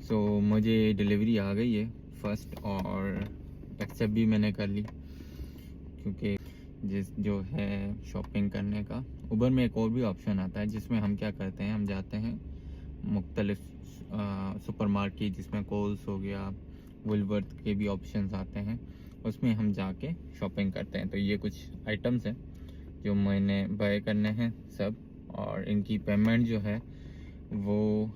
सो मुझे डिलीवरी आ गई है फर्स्ट, और एक्सेप्ट भी मैंने कर ली, क्योंकि जो है शॉपिंग करने का उबर में एक और भी ऑप्शन आता है जिसमें हम क्या करते हैं, हम जाते हैं मुख्तलिफ सुपरमार्केट, जिसमें कोल्स हो गया, वुलवर्थ के भी ऑप्शंस आते हैं, उसमें हम जाके शॉपिंग करते हैं। तो ये कुछ आइटम्स हैं जो मैंने बाय करने हैं सब, और इनकी पेमेंट जो है वो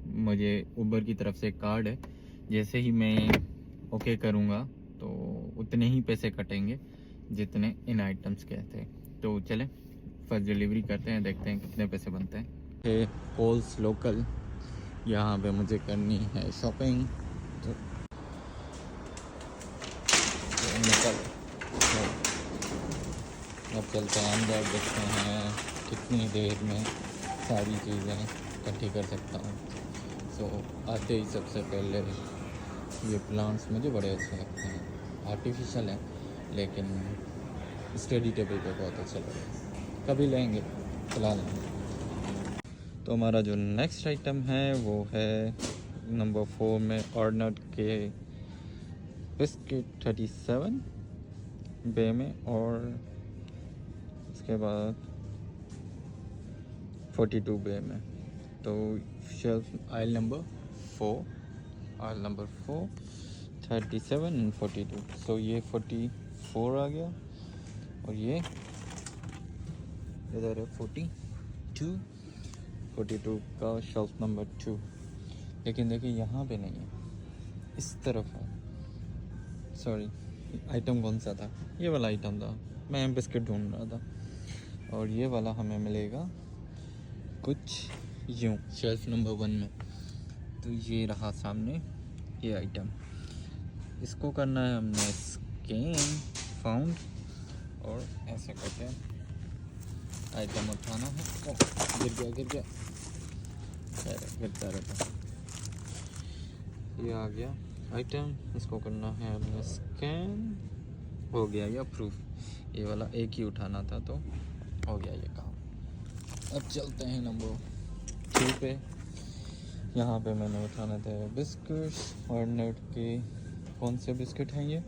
मुझे उबर की तरफ से कार्ड है, जैसे ही मैं ओके करूँगा तो उतने ही पैसे कटेंगे जितने इन आइटम्स के थे। तो चलें फर्स्ट डिलीवरी करते हैं, देखते हैं कितने पैसे बनते हैं। कोल्स लोकल, यहाँ पे मुझे करनी है शॉपिंग, तो निकल अब चलते हैं अंदर, देखते हैं कितनी देर में सारी चीज़ें इकट्ठी कर सकता हूँ। सो आते ही सबसे पहले ये प्लांट्स मुझे बड़े अच्छे लगते हैं, आर्टिफिशियल हैं लेकिन स्टडी टेबल पे बहुत अच्छे लग रहे हैं, कभी लेंगे, चला लेंगे। तो हमारा जो नेक्स्ट आइटम है वो है नंबर 4 में ऑर्नट के बिस्किट 37 बे में, और इसके बाद 42 बे में। तो शेल्फ आइल नंबर 4 37 एंड 42। सो ये 44 आ गया, और ये इधर है 42 का शेल्फ नंबर 2। लेकिन देखिए यहाँ पे नहीं है, इस तरफ है। सॉरी, आइटम कौन सा था? ये वाला आइटम था, मैं बिस्किट ढूंढ रहा था। और ये वाला हमें मिलेगा कुछ यूँ शेल्फ नंबर 1 में। तो ये रहा सामने ये आइटम, इसको करना है हमने स्कैन फाउंड, और ऐसे करके आइटम उठाना है। गिर गया गिरता रहता। ये आ गया आइटम, इसको करना है हमने स्कैन, हो गया ये अप्रूव। ये वाला एक ही उठाना था तो हो गया ये काम। अब चलते हैं नंबर 2 पे। यहाँ पे मैंने उठाना था बिस्किट्स, ऑर्नट के कौन से बिस्किट हैं ये?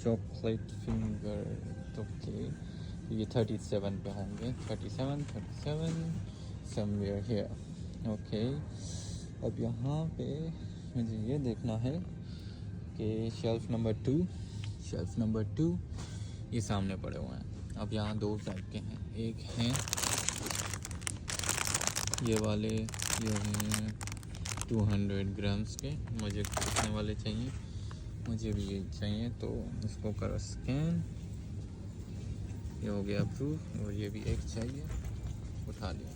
Chocolate finger. ओके, ये 37 पे होंगे, 37 समवेयर हियर। ओके, अब यहाँ पे मुझे ये देखना है कि शेल्फ नंबर 2 ये सामने पड़े हुए हैं। अब यहाँ दो टाइप के हैं, एक हैं ये वाले, ये हैं 200 ग्राम्स के। मुझे कितने वाले चाहिए? मुझे भी ये चाहिए, तो इसको करो स्कैन, ये हो गया अप्रूव। और ये भी एक चाहिए, उठा लिया।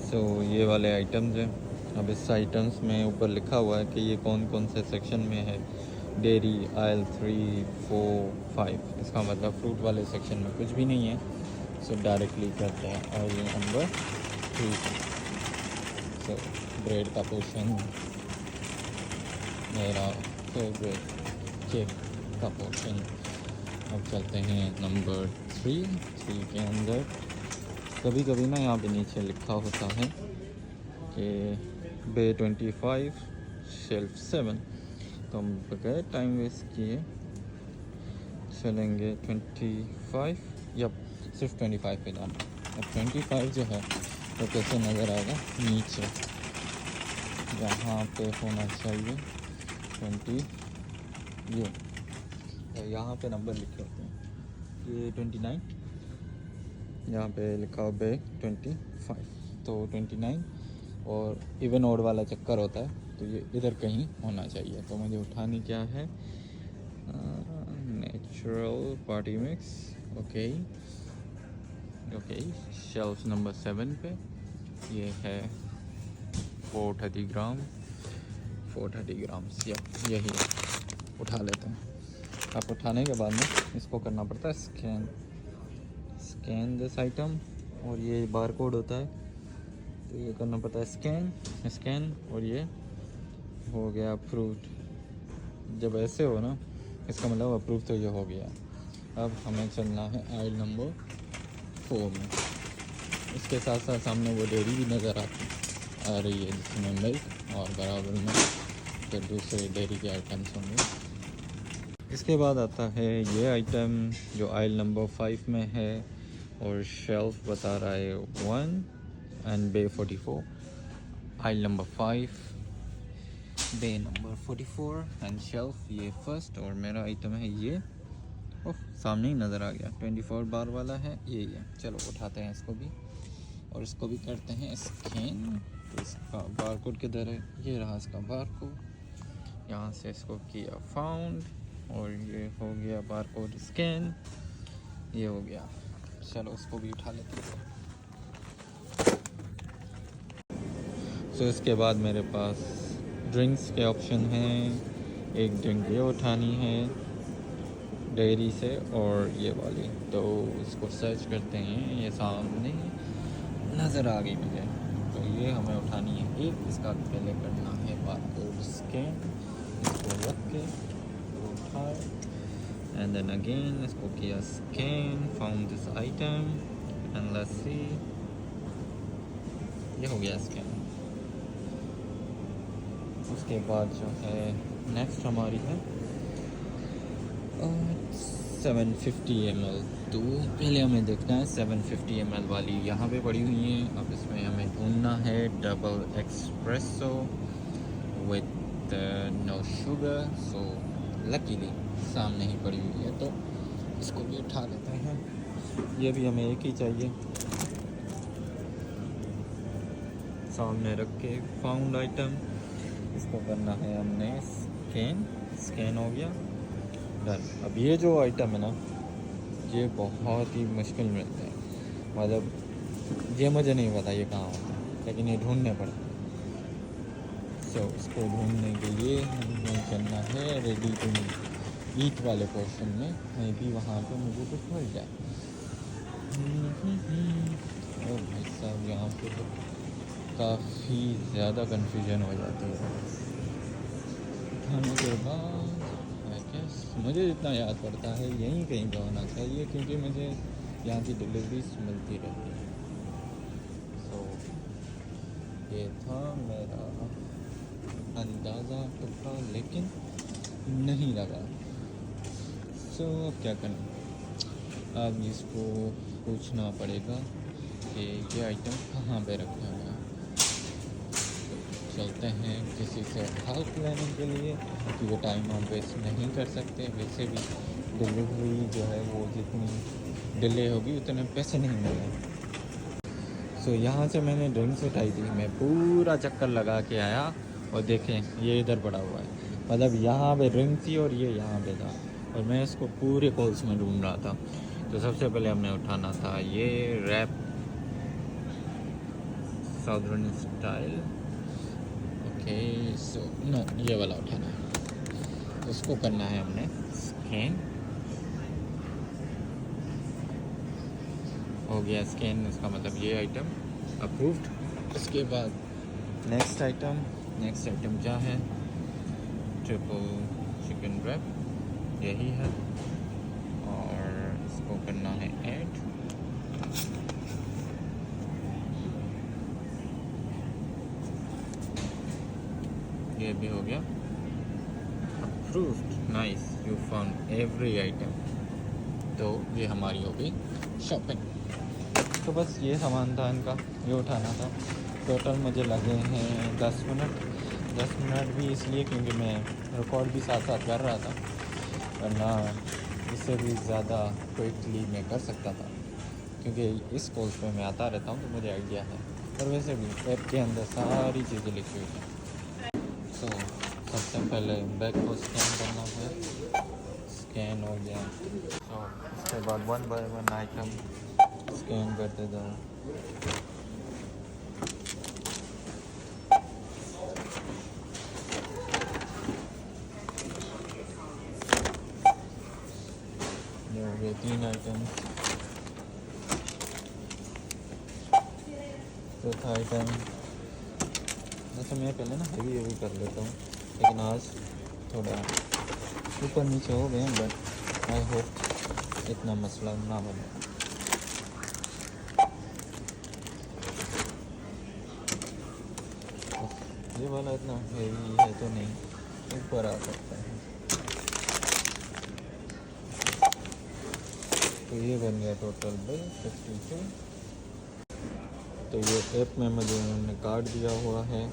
सो ये वाले आइटम्स हैं। अब इस आइटम्स में ऊपर लिखा हुआ है कि ये कौन कौन से सेक्शन में है। डेयरी आयल 3, 4, 5, इसका मतलब फ्रूट वाले सेक्शन में कुछ भी नहीं है। सो डायरेक्टली करते हैं आयल नंबर 3। सो ब्रेड का पोर्शन, मेरा फेवरेट केक का पोर्शन। अब चलते हैं नंबर 3 के अंदर। कभी कभी ना यहाँ पे नीचे लिखा होता है कि बे 25 शेल्फ 7, तो हम बगैर टाइम वेस्ट किए चलेंगे 25, या सिर्फ 25 पे जाना। अब 25 जो है तो कैसे नज़र आएगा? नीचे यहाँ पे होना चाहिए 20, ये तो यहाँ पे नंबर लिखे होते हैं। ये 29, यहाँ पे लिखा हो बे 25, तो 29, और इवन ओड वाला चक्कर होता है, तो ये इधर कहीं होना चाहिए। तो मुझे उठानी क्या है? Natural party mix. Okay, shelf number 7 पे ये है 430 ग्राम्स, यही है। उठा लेते हैं। अब उठाने के बाद में इसको करना पड़ता है स्कैन दिस आइटम, और ये बार कोड होता है, तो ये करना पड़ता है स्कैन, और ये हो गया अप्रूव्ड। जब ऐसे हो ना, इसका मतलब अप्रूव तो ये हो गया। अब हमें चलना है आइल नंबर 4 में। इसके साथ साथ सामने वो डेयरी भी नज़र आ रही है, जिसमें मिल्क और बराबर में फिर दूसरे डेयरी के आइटम्स होंगे। इसके बाद आता है ये आइटम जो आइल नंबर 5 में है और शेल्फ बता रहा है 1 and bay 44। Aisle number 5, bay number 44 and shelf ये फर्स्ट। और मेरा आइटम है ये, ओह सामने ही नज़र आ गया, 24 बार वाला है ये। चलो उठाते हैं इसको भी और इसको भी करते हैं स्कैन। तो इसका बार कोड किधर है, ये रहा इसका बार कोड। यहाँ से इसको किया फाउंड और ये हो गया बार कोड स्कैन, ये हो गया। चलो उसको भी उठा लेते हैं। तो इसके बाद मेरे पास ड्रिंक्स के ऑप्शन हैं। एक ड्रिंक ये उठानी है डेयरी से और ये वाली, तो इसको सर्च करते हैं। ये सामने नज़र आ गई मुझे, तो ये हमें उठानी है एक। इसका पहले करना है बारकोड स्कैन, इसको रख के उठाए एंड देन अगेन इसको किया scan, found this item and let's see, ये हो गया स्कैन। उसके बाद जो है नेक्स्ट हमारी है 750 ml। तो पहले हमें देखना है 750 ml वाली यहाँ पे पड़ी हुई है। अब इसमें हमें ढूंढना है double espresso with no sugar. So luckily सामने ही पड़ी हुई है, तो इसको भी उठा लेते हैं। ये भी हमें एक ही चाहिए। सामने रख के फाउंड आइटम, इसको करना है हमने स्कैन। स्कैन हो गया, डन। अब ये जो आइटम है ना, ये बहुत ही मुश्किल मिलते हैं, मतलब ये मुझे नहीं पता ये कहाँ होता है, लेकिन ये ढूंढने पड़ते हैं। सो इसको ढूंढने के लिए हमें करना है रेडी टू ईट वाले पोर्शन में, मे भी वहाँ पे मुझे कुछ मिल जाए। और भाई साहब यहाँ पे तो काफ़ी ज़्यादा कन्फ्यूजन हो जाती है। खाने के बाद मुझे जितना याद पड़ता है यहीं कहीं का होना चाहिए, क्योंकि मुझे यहाँ की डिलीवरीज मिलती रहती है। सो ये था मेरा अंदाज़ा टुकड़ा, लेकिन नहीं लगा। सो अब क्या करना, अब इसको पूछना पड़ेगा कि ये आइटम कहाँ पे रखा हुआ है। चलते हैं किसी से हेल्प लेने के लिए, क्योंकि वो टाइम हम वेस्ट नहीं कर सकते। वैसे भी डिलीवरी जो है वो जितनी डिले होगी उतने पैसे नहीं मिलेंगे। सो यहाँ से मैंने ड्रिंक्स उठाई थी, मैं पूरा चक्कर लगा के आया और देखें ये इधर पड़ा हुआ है, मतलब यहाँ पे ड्रिंक थी और ये यहाँ पे था, और मैं इसको पूरे कोल्स में ढूंढ रहा था। तो सबसे पहले हमने उठाना था ये wrap southern style. Okay so no, ये वाला उठाना है, उसको करना है हमने स्कैन। हो गया स्कैन, इसका मतलब ये आइटम अप्रूव्ड। इसके बाद नेक्स्ट आइटम क्या है, ट्रिपल चिकन रैप, यही है, और इसको करना है ऐड। ये भी हो गया approved. Nice, you found every item. तो ये हमारी हो गई शॉपिंग। तो बस ये सामान था इनका, ये उठाना था। टोटल मुझे लगे हैं 10 मिनट। 10 मिनट भी इसलिए क्योंकि मैं रिकॉर्ड भी साथ साथ कर रहा था, वरना इससे भी ज़्यादा क्विकली मैं कर सकता था, क्योंकि इस कोर्स पे मैं आता रहता हूँ तो मुझे आइडिया है। और वैसे भी ऐप के अंदर सारी चीज़ें लिखी हुई हैं। तो सबसे पहले बैग को स्कैन करना है, स्कैन हो गया। तो उसके बाद 1 बाय 1 आइटम स्कैन करते जाओ। ये हो गए 3 आइटम। चौथा आइटम, वैसे मैं पहले ना हेवी कर लेता हूँ, लेकिन आज थोड़ा ऊपर नीचे हो गए, बट आई होप इतना मसला ना बने। ये वाला इतना हेवी है तो नहीं, ऊपर आ सकता है। तो ये बन गया टोटल बिल 52। तो ये ऐप में मुझे उन्होंने कार्ड दिया हुआ है,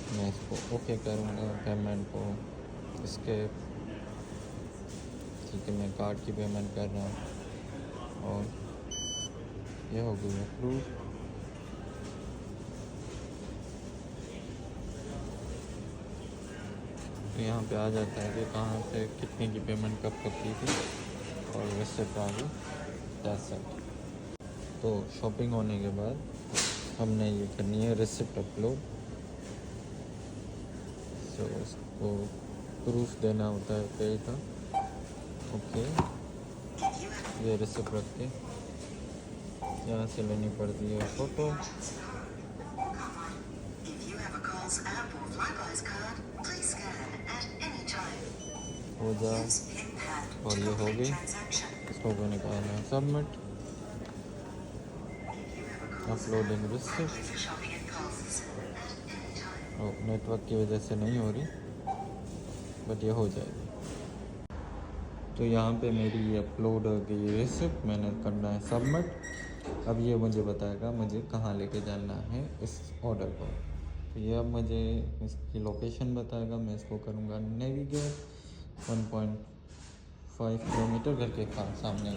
मैं इसको ओके करूँगा पेमेंट को इसके। ठीक है, मैं कार्ड की पेमेंट कर रहा हूँ और ये हो गई अप्रूव। तो यहाँ पे आ जाता है कि कहाँ से कितने की पेमेंट कब की थी और रिसिप्ट आ गई, दैट्स इट। तो शॉपिंग होने के बाद हमने ये करनी है रिसिप्ट अपलोड। तो उसको प्रूफ देना होता है पे का। ओके, ये रिसिप्ट रख के यहाँ से लेनी पड़ती है फ़ोटो। हो जाए और ये हो गई, इसको को निकालना है सबमिट। अपलोडिंग रिसिप्ट, और नेटवर्क की वजह से नहीं हो रही बट ये हो जाएगी। तो यहाँ पे मेरी ये अपलोड हो गई रिसिप्ट, मैंने करना है सबमिट। अब ये मुझे बताएगा मुझे कहाँ लेके जाना है इस ऑर्डर को। तो ये अब मुझे इसकी लोकेशन बताएगा, मैं इसको करूँगा नेविगेट। 1.5 किलोमीटर घर के सामने है,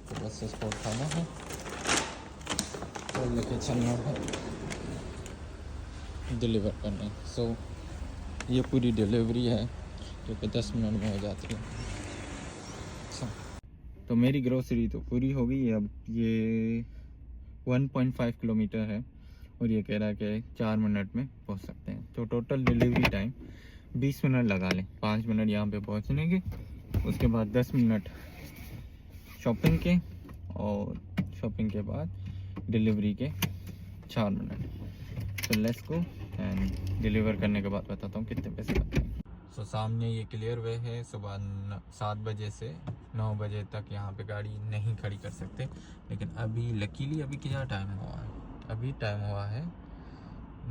तो बस इसको उठाना है और लेके चलना है, डिलीवर करना है। सो ये पूरी डिलीवरी है जो कि 10 मिनट में हो जाती है। तो मेरी ग्रोसरी तो पूरी हो गई है। अब ये 1.5 किलोमीटर है और ये कह रहा है कि 4 मिनट में पहुंच सकते हैं। तो टोटल डिलीवरी टाइम 20 मिनट लगा लें, 5 मिनट यहाँ पे पहुँचने के, उसके बाद 10 मिनट शॉपिंग के, और शॉपिंग के बाद डिलीवरी के 4 मिनट। तो लेट्स गो एंड डिलीवर करने के बाद बताता हूँ कितने पैसे लगते हैं। सो सामने ये क्लियर वे है, सुबह 7 बजे से 9 बजे तक यहाँ पे गाड़ी नहीं खड़ी कर सकते। लेकिन अभी लकीली अभी क्या टाइम हुआ है, अभी टाइम हुआ है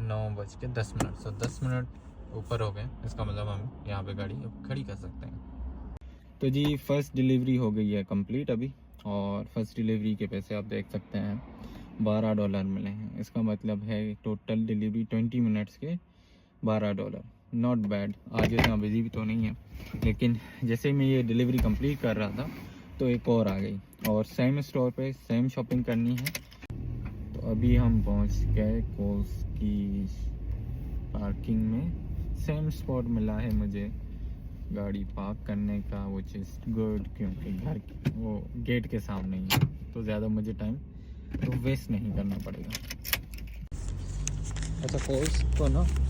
9:10। सो 10 मिनट ऊपर हो गए, इसका मतलब हम यहाँ पे गाड़ी अब खड़ी कर सकते हैं। तो जी फ़र्स्ट डिलीवरी हो गई है कंप्लीट अभी, और फर्स्ट डिलीवरी के पैसे आप देख सकते हैं $12 मिले हैं। इसका मतलब है टोटल डिलीवरी 20 मिनट्स के $12। नॉट बैड, आज इतना बिजी भी तो नहीं है। लेकिन जैसे मैं ये डिलीवरी कंप्लीट कर रहा था तो एक और आ गई, और सेम स्टोर पे सेम शॉपिंग करनी है। तो अभी हम पहुंच गए कोल्स की पार्किंग में। सेम स्पॉट मिला है मुझे गाड़ी पार्क करने का, वो चीज़ गुड, क्योंकि घर वो गेट के सामने ही है, तो ज़्यादा मुझे टाइम तो वेस्ट नहीं करना पड़ेगा। अच्छा,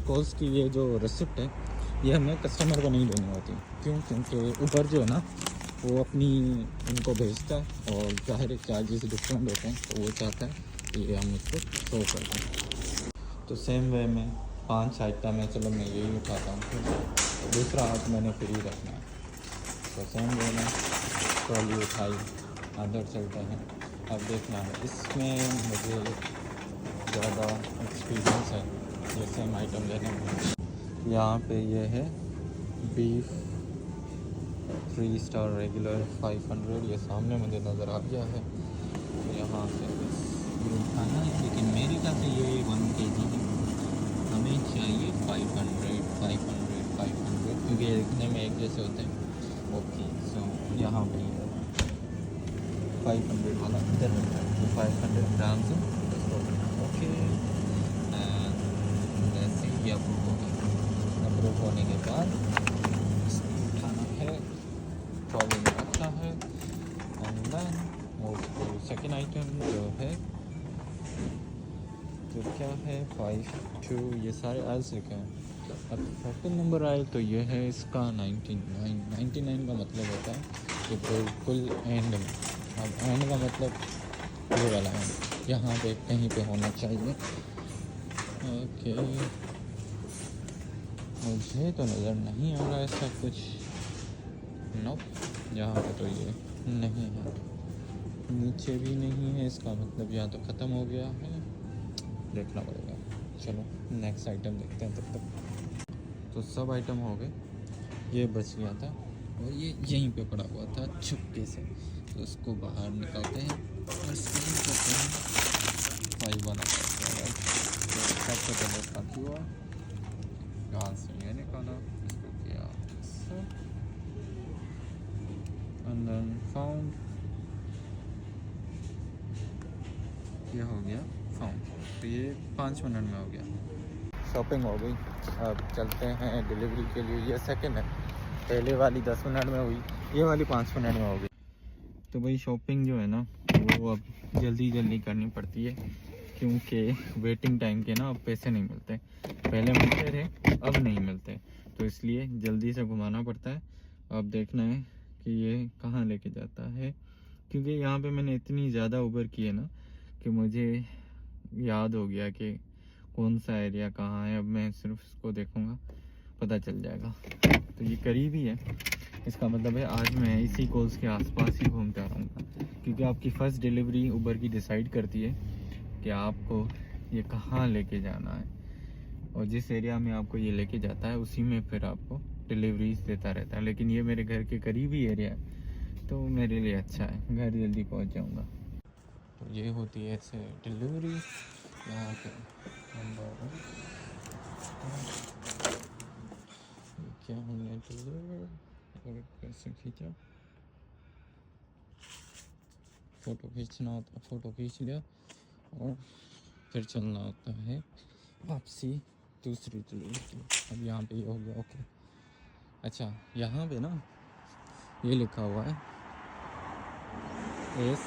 कोल्स की ये जो रिसिप्ट है ये हमें कस्टमर को नहीं देनी होती। क्यों? क्योंकि ऊबर जो है ना वो अपनी उनको भेजता है और ज़ाहिर चार्जेस डिफरेंट होते हैं, तो वो चाहता है कि हम इसको शो कर दें। तो सेम वे में 5 आइटम है, चलो मैं यही उठाता हूँ, तो दूसरा हाथ मैंने फ्री रखना है। तो सेम वे में ट्रॉली उठाई, अंदर चलते हैं। अब देखना है इसमें मुझे ज़्यादा एक्सपीरियंस है ये सेम आइटम लेने में। यहाँ पे ये है बीफ 3 स्टार रेगुलर 500, ये सामने मुझे नज़र आ गया है। तो यहाँ से ये उठाना है, लेकिन मेरे ख्याल से ये 1 kg है, हमें चाहिए 500 क्योंकि ये दिखने में एक जैसे होते हैं। ओके, सो यहाँ पे 500 वाला इधर रखा है, 500 ग्राम से। ओके, जैसे ही अप्रूव होने के बाद इसको उठाना है, ट्रॉली में रखना है, and then move to second item जो है, तो क्या है 52, ये सारे आइल्स लिखे हैं। अब सेकंड नंबर आए तो ये है इसका 99 का मतलब होता है कि बिल्कुल एंड में। अब एंड का मतलब ये वाला एंड यहाँ पे कहीं पे होना चाहिए। ओके, मुझे तो नज़र नहीं आ रहा है ऐसा कुछ, नो, यहाँ पे तो ये नहीं है, नीचे भी नहीं है, इसका मतलब यहाँ तो ख़त्म हो गया है, देखना पड़ेगा। चलो नेक्स्ट आइटम देखते हैं तब तक। तो सब आइटम हो गए, ये बच गया था और ये यहीं पे पड़ा हुआ था छुपके से, तो उसको बाहर निकालते हैं और स्कैन करते हैं, फाइल बना करते हैं। तो सबसे पहले काफी हुआ, यहाँ से ये निकाला, इसको किया सब, एंड देन फाउंड, ये हो गया फाउंड। तो ये 5 मिनट में हो गया। शॉपिंग हो गई, अब चलते हैं डिलीवरी के लिए। ये सेकंड है, पहले वाली 10 मिनट में हुई, ये वाली 5 मिनट में हो गई। तो भाई शॉपिंग जो है ना वो अब जल्दी जल्दी करनी पड़ती है, क्योंकि वेटिंग टाइम के ना अब पैसे नहीं मिलते, पहले मिलते थे अब नहीं मिलते, तो इसलिए जल्दी से घुमाना पड़ता है। अब देखना है कि ये कहाँ लेके जाता है, क्योंकि यहाँ पे मैंने इतनी ज़्यादा उबर की है ना कि मुझे याद हो गया कि कौन सा एरिया कहाँ है। अब मैं सिर्फ इसको देखूँगा, पता चल जाएगा। तो ये करीब ही है, इसका मतलब है आज मैं इसी कोल्स के आसपास ही घूमता रहूँगा, क्योंकि आपकी फ़र्स्ट डिलीवरी उबर की डिसाइड करती है कि आपको ये कहाँ लेके जाना है, और जिस एरिया में आपको ये लेके जाता है उसी में फिर आपको डिलीवरीज देता रहता है। लेकिन ये मेरे घर के करीब ही एरिया है, तो मेरे लिए अच्छा है, घर जल्दी पहुँच जाऊँगा। तो ये होती है ऐसे डिलीवरी यहाँ पे। नंबर क्या हमने डिलीवर और कैसे खींचा, फ़ोटो खींचना होता है, फ़ोटो खींच लिया और फिर चलना होता है वापसी दूसरी डिलीवरी। अब यहाँ पे ये हो गया ओके। अच्छा यहाँ पे ना ये लिखा हुआ है एस,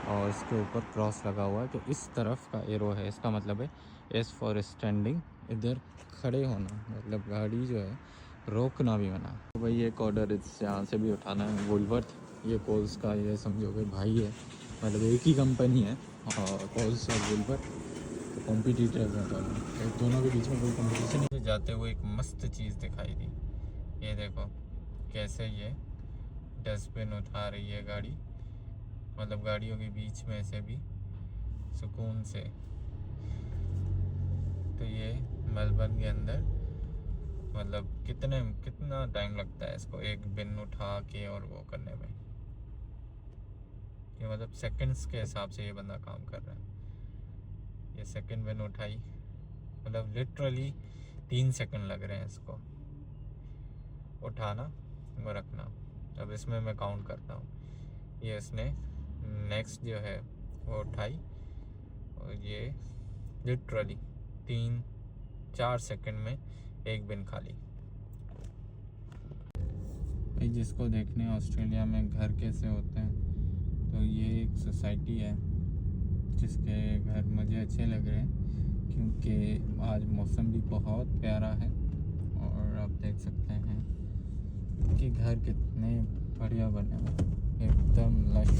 और इसके ऊपर क्रॉस लगा हुआ है, तो इस तरफ का एरो है, इसका मतलब है एस फॉर स्टैंडिंग, इधर खड़े होना, मतलब गाड़ी जो है रोकना भी मना। तो भाई एक ऑर्डर इस यहाँ से भी उठाना है, वुलवर्थ, ये कोल्स का ये समझो कि भाई है, मतलब एक ही कंपनी है, और कोल्स और वुलवर्थ तो कॉम्पिटिटर है दोनों, दोनों के बीच में कोई कॉम्पिटिशन नहीं। जाते हुए एक मस्त चीज़ दिखाई दी, ये देखो कैसे ये डस्टबिन उठा रही है गाड़ी, मतलब गाड़ियों के बीच में से भी सुकून से। तो ये मेलबर्न के अंदर मतलब कितना टाइम लगता है इसको एक बिन उठा के और वो करने में, ये मतलब सेकंड्स के हिसाब से ये बंदा काम कर रहा है। ये सेकंड बिन उठाई, मतलब लिटरली 3 सेकंड लग रहे हैं इसको उठाना और रखना। अब इसमें मैं काउंट करता हूँ, ये इसने नेक्स्ट जो है वो उठाई, और ये लिटरली 3-4 सेकंड में एक बिन खाली। भाई जिसको देखने ऑस्ट्रेलिया में घर कैसे होते हैं, तो ये एक सोसाइटी है जिसके घर मुझे अच्छे लग रहे हैं, क्योंकि आज मौसम भी बहुत प्यारा है, और आप देख सकते हैं कि घर कितने बढ़िया बने हुए, एकदम लश।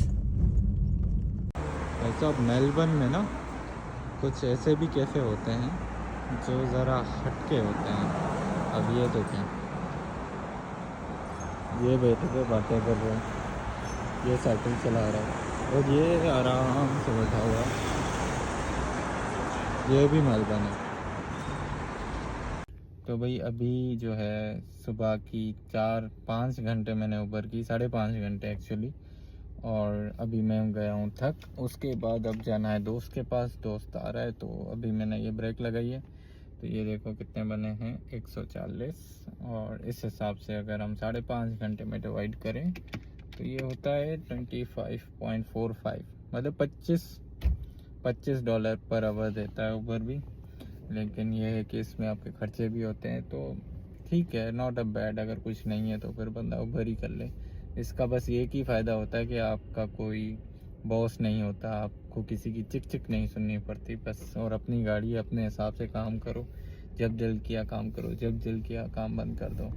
वैसे अब मेलबर्न में ना कुछ ऐसे भी कैफ़े होते हैं जो ज़रा हटके होते हैं। अब ये देखें, ये बैठे पे बातें कर रहे हैं, ये साइकिल चला रहा है, और ये आराम से बैठा हुआ, ये भी मेलबर्न है। तो भाई अभी जो है सुबह की 4-5 घंटे मैंने उबर की, 5.5 घंटे एक्चुअली, और अभी मैं गया हूँ थक। उसके बाद अब जाना है दोस्त के पास, दोस्त आ रहा है, तो अभी मैंने ये ब्रेक लगाई है। तो ये देखो कितने बने हैं 140, और इस हिसाब से अगर हम 5.5 घंटे में डिवाइड करें तो ये होता है 25.45, मतलब $25 पर आवर देता है उबर भी। लेकिन ये है कि इसमें आपके खर्चे भी होते हैं, तो ठीक है, नॉट अ बैड। अगर कुछ नहीं है तो फिर बंदा उबर ही कर ले। इसका बस एक ही फ़ायदा होता है कि आपका कोई बॉस नहीं होता, आपको किसी की चिक चिक नहीं सुननी पड़ती बस, और अपनी गाड़ी अपने हिसाब से काम करो, जब दिल किया काम करो, जब दिल किया काम बंद कर दो।